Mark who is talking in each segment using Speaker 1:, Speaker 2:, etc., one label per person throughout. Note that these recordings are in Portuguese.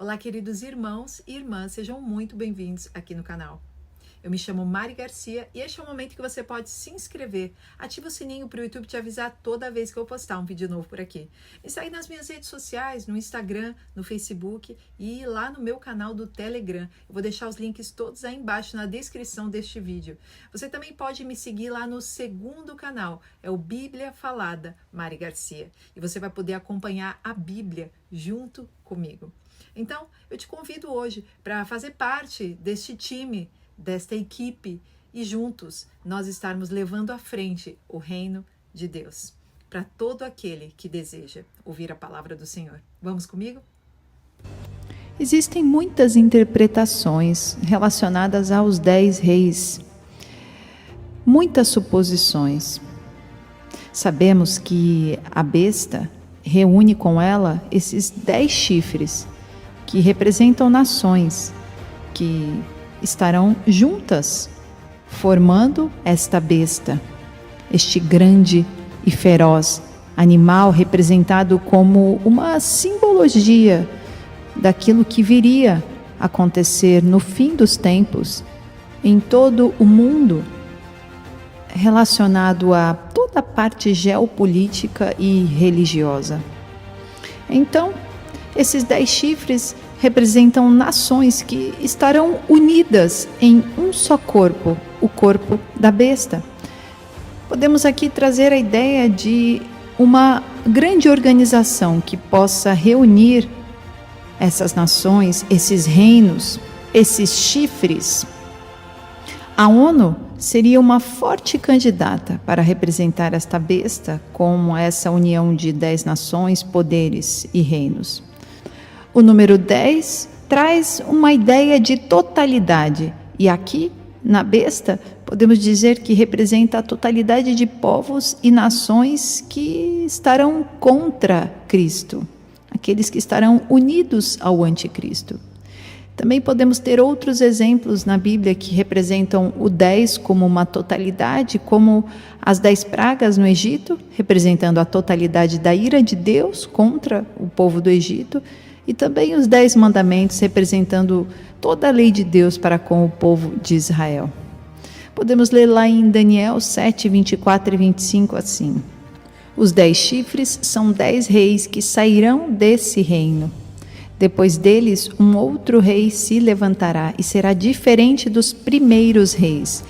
Speaker 1: Olá, queridos irmãos e irmãs, sejam muito bem-vindos aqui no canal. Eu me chamo Mari Garcia e este é o momento que você pode se inscrever. Ativa o sininho para o YouTube te avisar toda vez que eu postar um vídeo novo por aqui. Me segue nas minhas redes sociais, no Instagram, no Facebook e lá no meu canal do Telegram. Eu vou deixar os links todos aí embaixo na descrição deste vídeo. Você também pode me seguir lá no segundo canal, é o Bíblia Falada Mari Garcia. E você vai poder acompanhar a Bíblia junto comigo. Então, eu te convido hoje para fazer parte deste time, desta equipe e juntos nós estarmos levando à frente o reino de Deus para todo aquele que deseja ouvir a palavra do Senhor. Vamos comigo?
Speaker 2: Existem muitas interpretações relacionadas aos 10 reis, muitas suposições. Sabemos que a besta reúne com ela esses 10 chifres que representam nações que estarão juntas, formando esta besta, este grande e feroz animal representado como uma simbologia daquilo que viria a acontecer no fim dos tempos em todo o mundo, relacionado a toda a parte geopolítica e religiosa. Então, esses 10 chifres representam nações que estarão unidas em um só corpo, o corpo da besta. Podemos aqui trazer a ideia de uma grande organização que possa reunir essas nações, esses reinos, esses chifres. A ONU seria uma forte candidata para representar esta besta como essa união de 10 nações, poderes e reinos. O número 10 traz uma ideia de totalidade, e aqui, na besta, podemos dizer que representa a totalidade de povos e nações que estarão contra Cristo, aqueles que estarão unidos ao anticristo. Também podemos ter outros exemplos na Bíblia que representam o 10 como uma totalidade, como as 10 pragas no Egito, representando a totalidade da ira de Deus contra o povo do Egito, e também os 10 mandamentos representando toda a lei de Deus para com o povo de Israel. Podemos ler lá em Daniel 7, 24 e 25 assim: os 10 chifres são 10 reis que sairão desse reino. Depois deles, um outro rei se levantará e será diferente dos primeiros reis.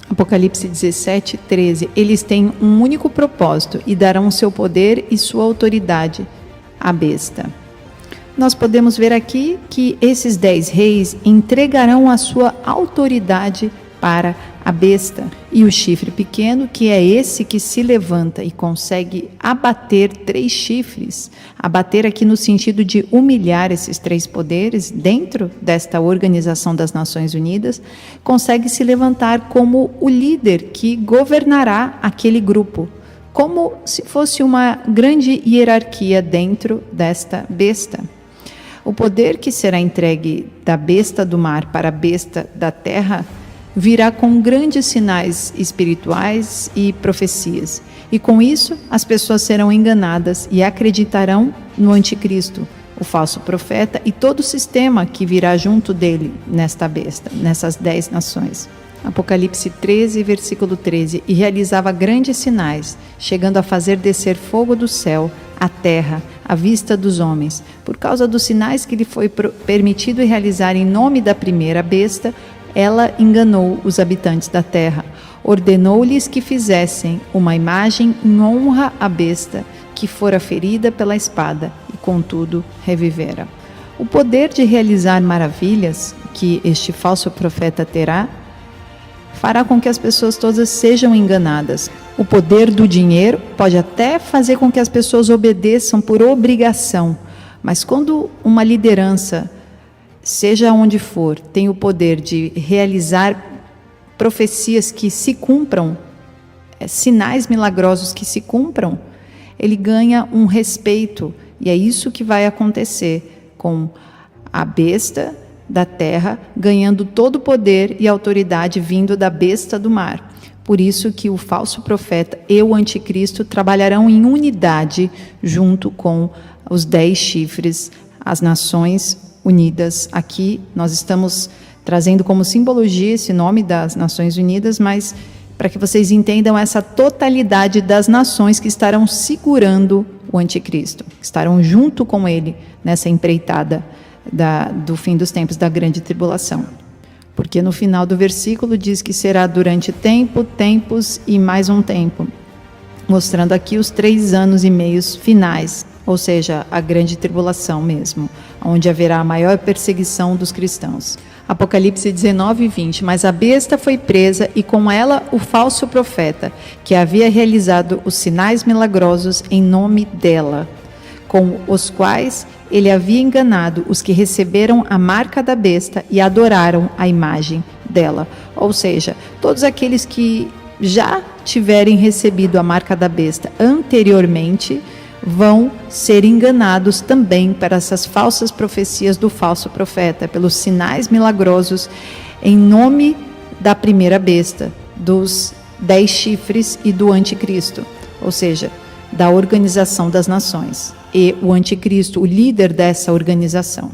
Speaker 2: Apocalipse 17, 13. Eles têm um único propósito e darão seu poder e sua autoridade à besta. Nós podemos ver aqui que esses 10 reis entregarão a sua autoridade para a besta. E o chifre pequeno, que é esse que se levanta e consegue abater 3 chifres, abater aqui no sentido de humilhar esses 3 poderes dentro desta organização das Nações Unidas, consegue se levantar como o líder que governará aquele grupo, como se fosse uma grande hierarquia dentro desta besta. O poder que será entregue da besta do mar para a besta da terra virá com grandes sinais espirituais e profecias. E com isso, as pessoas serão enganadas e acreditarão no anticristo, o falso profeta e todo o sistema que virá junto dele nesta besta, nessas 10 nações. Apocalipse 13, versículo 13. E realizava grandes sinais, chegando a fazer descer fogo do céu à terra, à vista dos homens. Por causa dos sinais que lhe foi permitido realizar em nome da primeira besta, ela enganou os habitantes da terra. Ordenou-lhes que fizessem uma imagem em honra à besta, que fora ferida pela espada, e contudo revivera. O poder de realizar maravilhas que este falso profeta terá, fará com que as pessoas todas sejam enganadas. O poder do dinheiro pode até fazer com que as pessoas obedeçam por obrigação, mas quando uma liderança, seja onde for, tem o poder de realizar profecias que se cumpram, sinais milagrosos que se cumpram, ele ganha um respeito, e é isso que vai acontecer com a besta da terra, ganhando todo o poder e autoridade vindo da besta do mar. Por isso que o falso profeta e o anticristo trabalharão em unidade junto com os 10 chifres, as nações Unidas. Aqui nós estamos trazendo como simbologia esse nome das Nações Unidas, mas para que vocês entendam essa totalidade das nações que estarão segurando o anticristo, que estarão junto com ele nessa empreitada do fim dos tempos, da grande tribulação. Porque no final do versículo diz que será durante tempo, tempos e mais um tempo, mostrando aqui os 3 anos e meios finais, ou seja, a grande tribulação mesmo, onde haverá a maior perseguição dos cristãos. Apocalipse 19, 20. Mas a besta foi presa e com ela o falso profeta, que havia realizado os sinais milagrosos em nome dela, com os quais ele havia enganado os que receberam a marca da besta e adoraram a imagem dela. Ou seja, todos aqueles que já tiverem recebido a marca da besta anteriormente vão ser enganados também para essas falsas profecias do falso profeta, pelos sinais milagrosos em nome da primeira besta, dos 10 chifres e do anticristo, ou seja, da organização das nações, e o anticristo, o líder dessa organização.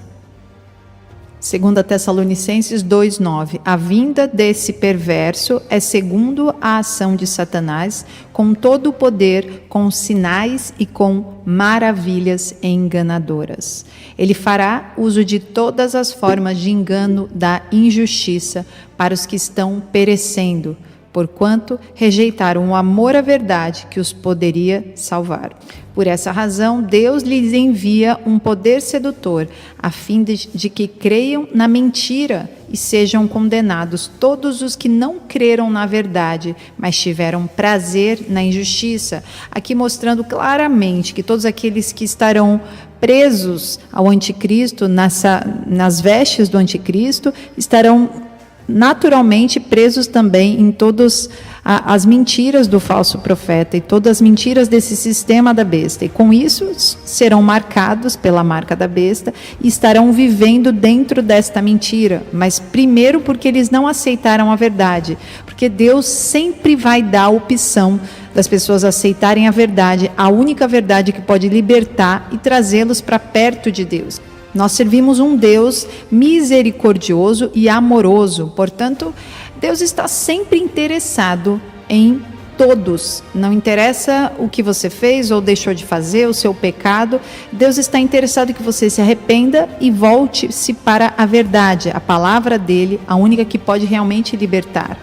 Speaker 2: 2 Tessalonicenses 2,9. A vinda desse perverso é segundo a ação de Satanás, com todo o poder, com sinais e com maravilhas enganadoras. Ele fará uso de todas as formas de engano da injustiça para os que estão perecendo, porquanto rejeitaram o amor à verdade que os poderia salvar. Por essa razão, Deus lhes envia um poder sedutor, a fim de que creiam na mentira e sejam condenados todos os que não creram na verdade, mas tiveram prazer na injustiça. Aqui mostrando claramente que todos aqueles que estarão presos ao anticristo, nas vestes do anticristo, estarão naturalmente presos também em todas as mentiras do falso profeta e todas as mentiras desse sistema da besta. E com isso serão marcados pela marca da besta e estarão vivendo dentro desta mentira. Mas primeiro porque eles não aceitaram a verdade. Porque Deus sempre vai dar a opção das pessoas aceitarem a verdade, a única verdade que pode libertar e trazê-los para perto de Deus. Nós servimos um Deus misericordioso e amoroso, portanto, Deus está sempre interessado em todos. Não interessa o que você fez ou deixou de fazer, o seu pecado, Deus está interessado em que você se arrependa e volte-se para a verdade, a palavra dele, a única que pode realmente libertar.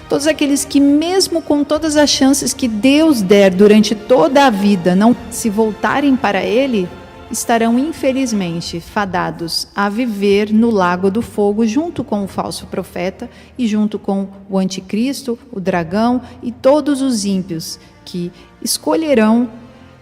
Speaker 2: Todos aqueles que, mesmo com todas as chances que Deus der durante toda a vida, não se voltarem para ele, estarão infelizmente fadados a viver no lago do fogo junto com o falso profeta e junto com o anticristo, o dragão e todos os ímpios que escolherão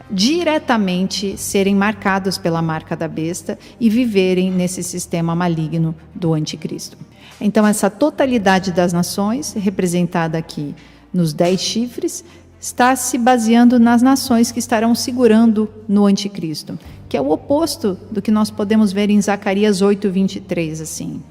Speaker 2: diretamente serem marcados pela marca da besta e viverem nesse sistema maligno do anticristo. Então essa totalidade das nações, representada aqui nos 10 chifres, está se baseando nas nações que estarão segurando no anticristo, que é o oposto do que nós podemos ver em Zacarias 8:23, assim.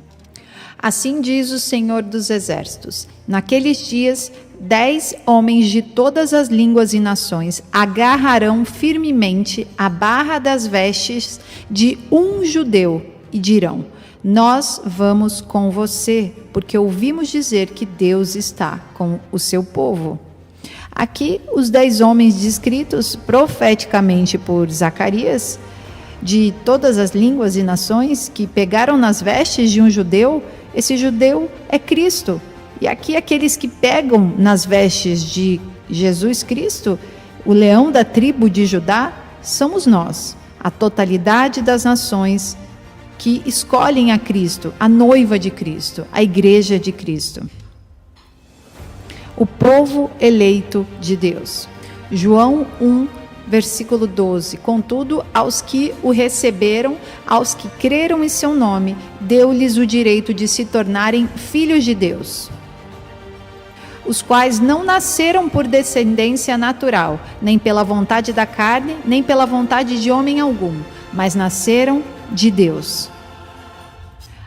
Speaker 2: Assim diz o Senhor dos Exércitos: naqueles dias, 10 homens de todas as línguas e nações agarrarão firmemente a barra das vestes de um judeu e dirão: nós vamos com você, porque ouvimos dizer que Deus está com o seu povo. Aqui, os 10 homens descritos profeticamente por Zacarias, de todas as línguas e nações, que pegaram nas vestes de um judeu, esse judeu é Cristo. E aqui, aqueles que pegam nas vestes de Jesus Cristo, o leão da tribo de Judá, somos nós, a totalidade das nações que escolhem a Cristo, a noiva de Cristo, a igreja de Cristo. O povo eleito de Deus. João 1, versículo 12. Contudo, aos que o receberam, aos que creram em seu nome, deu-lhes o direito de se tornarem filhos de Deus, os quais não nasceram por descendência natural, nem pela vontade da carne, nem pela vontade de homem algum, mas nasceram de Deus.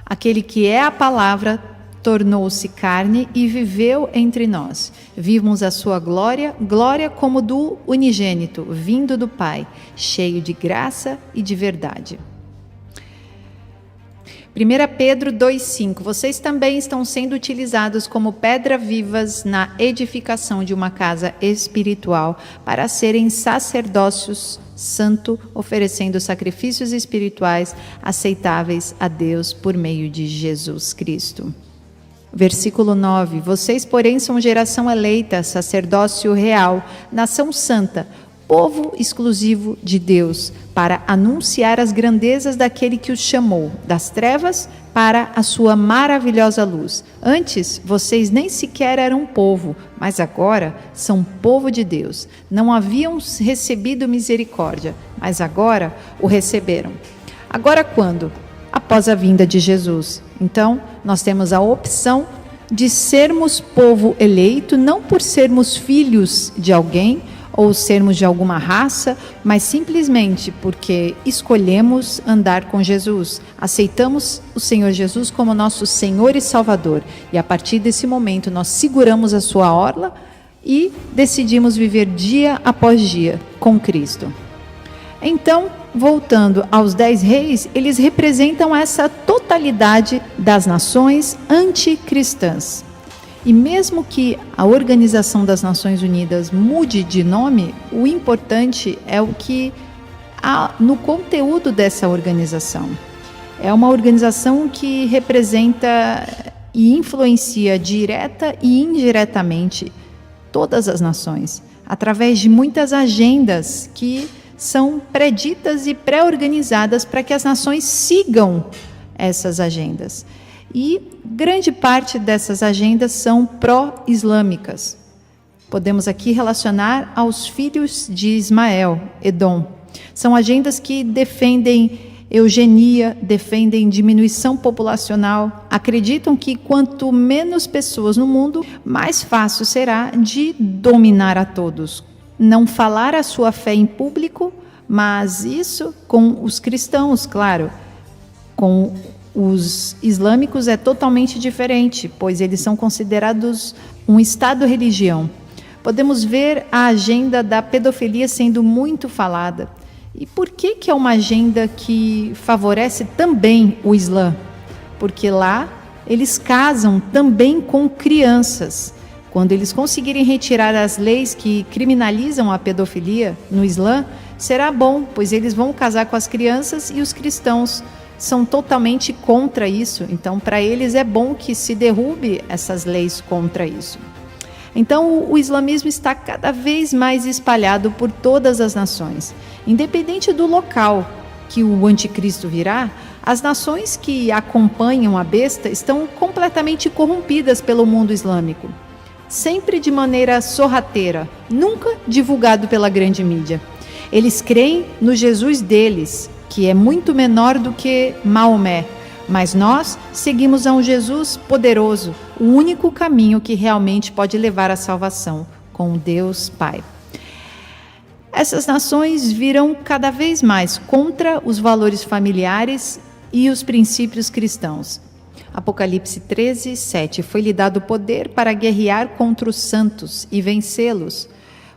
Speaker 2: Aquele que é a palavra tornou-se carne e viveu entre nós. Vimos a sua glória, glória como do unigênito, vindo do Pai, cheio de graça e de verdade. 1 Pedro 2,5. Vocês também estão sendo utilizados como pedras vivas na edificação de uma casa espiritual para serem sacerdócios santo, oferecendo sacrifícios espirituais aceitáveis a Deus por meio de Jesus Cristo. Versículo 9. Vocês, porém, são geração eleita, sacerdócio real, nação santa, povo exclusivo de Deus, para anunciar as grandezas daquele que os chamou das trevas para a sua maravilhosa luz. Antes, vocês nem sequer eram povo, mas agora são povo de Deus. Não haviam recebido misericórdia, mas agora o receberam. Agora quando? Após a vinda de Jesus. Então, nós temos a opção de sermos povo eleito, não por sermos filhos de alguém, ou sermos de alguma raça, mas simplesmente porque escolhemos andar com Jesus, aceitamos o Senhor Jesus como nosso Senhor e Salvador, e a partir desse momento nós seguramos a sua orla e decidimos viver dia após dia com Cristo. Então, voltando aos 10 reis, eles representam essa totalidade das nações anticristãs. E mesmo que a Organização das Nações Unidas mude de nome, o importante é o que há no conteúdo dessa organização. É uma organização que representa e influencia direta e indiretamente todas as nações, através de muitas agendas que são preditas e pré-organizadas para que as nações sigam essas agendas. E grande parte dessas agendas são pró-islâmicas. Podemos aqui relacionar aos filhos de Ismael, Edom. São agendas que defendem eugenia, defendem diminuição populacional, acreditam que quanto menos pessoas no mundo, mais fácil será de dominar a todos. Não falar a sua fé em público, mas isso com os cristãos, claro, com os islâmicos é totalmente diferente, pois eles são considerados um estado-religião. Podemos ver a agenda da pedofilia sendo muito falada. E por que é uma agenda que favorece também o Islã? Porque lá eles casam também com crianças. Quando eles conseguirem retirar as leis que criminalizam a pedofilia no Islã, será bom, pois eles vão casar com as crianças e os cristãos são totalmente contra isso. Então, para eles é bom que se derrube essas leis contra isso. Então, o islamismo está cada vez mais espalhado por todas as nações. Independente do local que o anticristo virá, as nações que acompanham a besta estão completamente corrompidas pelo mundo islâmico. Sempre de maneira sorrateira, nunca divulgado pela grande mídia. Eles creem no Jesus deles, que é muito menor do que Maomé, mas nós seguimos a um Jesus poderoso, o único caminho que realmente pode levar à salvação, com Deus Pai. Essas nações virão cada vez mais contra os valores familiares e os princípios cristãos. Apocalipse 13, 7. Foi-lhe dado poder para guerrear contra os santos e vencê-los.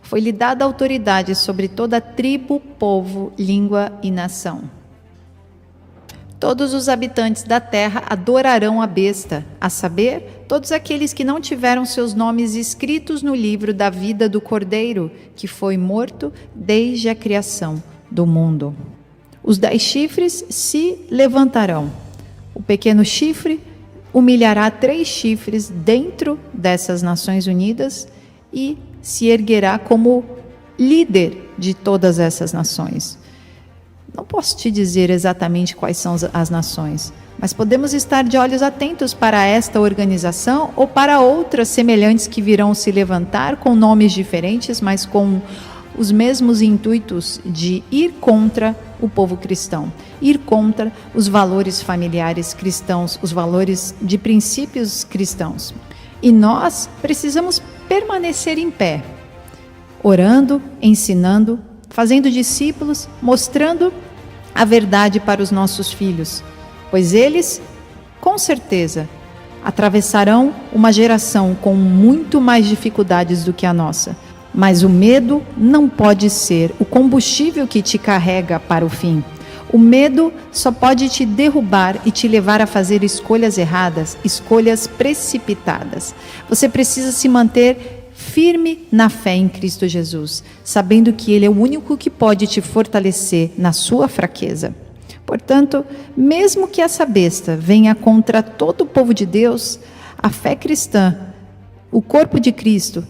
Speaker 2: Foi-lhe dada autoridade sobre toda tribo, povo, língua e nação. Todos os habitantes da terra adorarão a besta, a saber, todos aqueles que não tiveram seus nomes escritos no livro da vida do Cordeiro, que foi morto desde a criação do mundo. Os 10 chifres se levantarão. O pequeno chifre humilhará 3 chifres dentro dessas Nações Unidas e se erguerá como líder de todas essas nações. Não posso te dizer exatamente quais são as nações, mas podemos estar de olhos atentos para esta organização ou para outras semelhantes que virão se levantar com nomes diferentes, mas com os mesmos intuitos de ir contra o povo cristão, ir contra os valores familiares cristãos, os valores de princípios cristãos. E nós precisamos permanecer em pé, orando, ensinando, fazendo discípulos, mostrando a verdade para os nossos filhos, pois eles, com certeza, atravessarão uma geração com muito mais dificuldades do que a nossa. Mas o medo não pode ser o combustível que te carrega para o fim. O medo só pode te derrubar e te levar a fazer escolhas erradas, escolhas precipitadas. Você precisa se manter firme na fé em Cristo Jesus, sabendo que Ele é o único que pode te fortalecer na sua fraqueza. Portanto, mesmo que essa besta venha contra todo o povo de Deus, a fé cristã, o corpo de Cristo,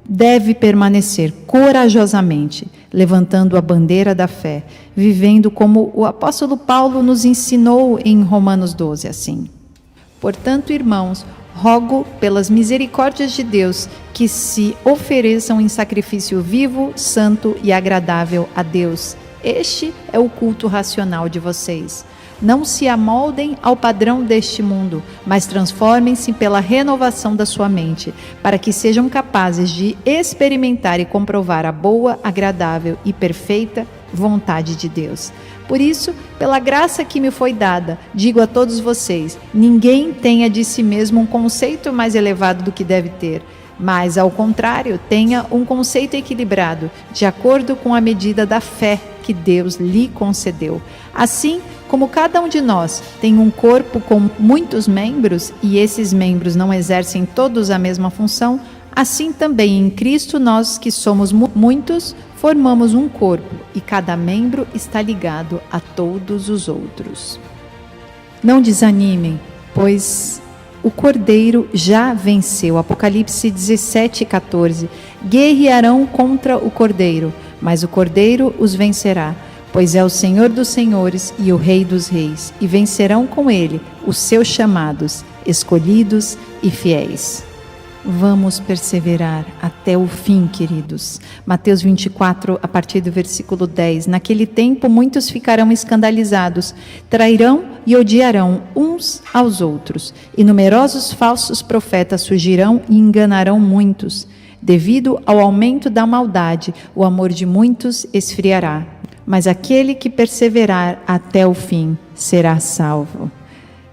Speaker 2: deve permanecer corajosamente, levantando a bandeira da fé, vivendo como o apóstolo Paulo nos ensinou em Romanos 12, assim. Portanto, irmãos, rogo pelas misericórdias de Deus que se ofereçam em sacrifício vivo, santo e agradável a Deus. Este é o culto racional de vocês. Não se amoldem ao padrão deste mundo, mas transformem-se pela renovação da sua mente, para que sejam capazes de experimentar e comprovar a boa, agradável e perfeita vontade de Deus. Por isso, pela graça que me foi dada, digo a todos vocês: ninguém tenha de si mesmo um conceito mais elevado do que deve ter, mas, ao contrário, tenha um conceito equilibrado, de acordo com a medida da fé que Deus lhe concedeu. Assim, como cada um de nós tem um corpo com muitos membros, e esses membros não exercem todos a mesma função, assim também em Cristo nós, que somos muitos, formamos um corpo, e cada membro está ligado a todos os outros. Não desanimem, pois o Cordeiro já venceu. Apocalipse 17:14. Guerrearão contra o Cordeiro, mas o Cordeiro os vencerá, pois é o Senhor dos senhores e o Rei dos reis, e vencerão com ele os seus chamados, escolhidos e fiéis. Vamos perseverar até o fim, queridos. Mateus 24, a partir do versículo 10. Naquele tempo muitos ficarão escandalizados, trairão e odiarão uns aos outros, e numerosos falsos profetas surgirão e enganarão muitos. Devido ao aumento da maldade, o amor de muitos esfriará, mas aquele que perseverar até o fim será salvo.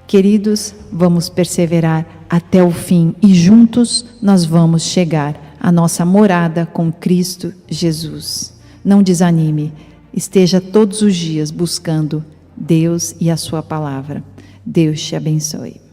Speaker 2: Queridos, vamos perseverar até o fim e juntos nós vamos chegar à nossa morada com Cristo Jesus. Não desanime, esteja todos os dias buscando Deus e a sua palavra. Deus te abençoe.